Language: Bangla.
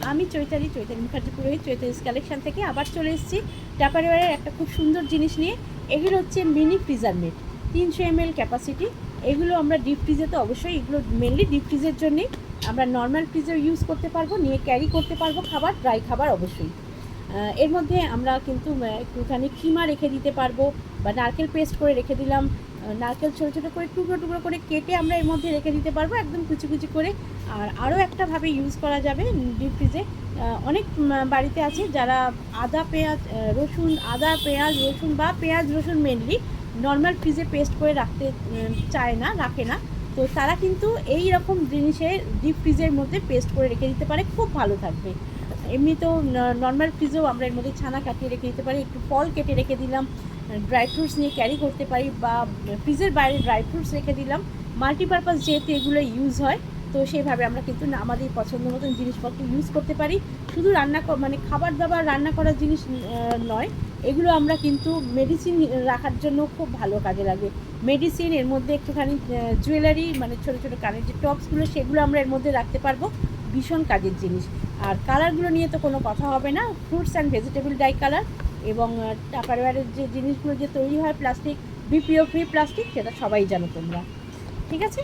আমি চৈতালি মুখার্জি পুরোহিত, চৈতালিস কালেকশন থেকে আবার চলে এসেছি টাপারওয়্যারের একটা খুব সুন্দর জিনিস নিয়ে। এগুলো হচ্ছে মিনি ফ্রিজার মেট, 300 ml ক্যাপাসিটি। এগুলো আমরা ডিপ ফ্রিজে, তো অবশ্যই এগুলো মেনলি ডিপ ফ্রিজের জন্যেই, আমরা নর্মাল ফ্রিজেও ইউজ করতে পারবো, নিয়ে ক্যারি করতে পারবো খাবার, ড্রাই খাবার অবশ্যই। এর মধ্যে আমরা কিন্তু একটুখানি কিমা রেখে দিতে পারবো, বা নারকেল পেস্ট করে রেখে দিলাম, নারকেল ছোটো ছোটো করে টুকরো টুকরো করে কেটে আমরা এর মধ্যে রেখে দিতে পারবো একদম কুচি কুচি করে। আর আরও একটাভাবে ইউজ করা যাবে ডিপ ফ্রিজে। অনেক বাড়িতে আছে যারা আদা পেঁয়াজ রসুন বা পেঁয়াজ রসুন মেনলি নর্মাল ফ্রিজে পেস্ট করে রাখতে চায় না, রাখে না, তো তারা কিন্তু এই রকম জিনিসে ডিপ ফ্রিজের মধ্যে পেস্ট করে রেখে দিতে পারে, খুব ভালো থাকবে। এমনিতেও নর্মাল ফ্রিজেও আমরা এর মধ্যে ছানা কাটিয়ে রেখে দিতে পারি, একটু ফল কেটে রেখে দিলাম, ড্রাই ফ্রুটস নিয়ে ক্যারি করতে পারি, বা ফ্রিজের বাইরে ড্রাই ফ্রুটস রেখে দিলাম। মাল্টিপারপাস যেহেতু এগুলো ইউজ হয়, তো সেইভাবে আমরা কিন্তু আমাদের পছন্দ মতন জিনিসপত্র ইউজ করতে পারি। শুধু মানে খাবার দাবার রান্না করার জিনিস নয়, এগুলো আমরা কিন্তু মেডিসিন রাখার জন্য খুব ভালো কাজে লাগে। মেডিসিন, এর মধ্যে একটুখানি জুয়েলারি, মানে ছোটো ছোটো কানের যে টপসগুলো, সেগুলো আমরা এর মধ্যে রাখতে পারবো, ভীষণ কাজের জিনিস। আর কালারগুলো নিয়ে তো কোনো কথা হবে না, fruits and vegetable die colour. এবং টাপারওয়্যারের যে জিনিসগুলো যে তৈরি হয় প্লাস্টিক, বিপিও ফ্রি প্লাস্টিক, সেটা সবাই জানো তোমরা, ঠিক আছে।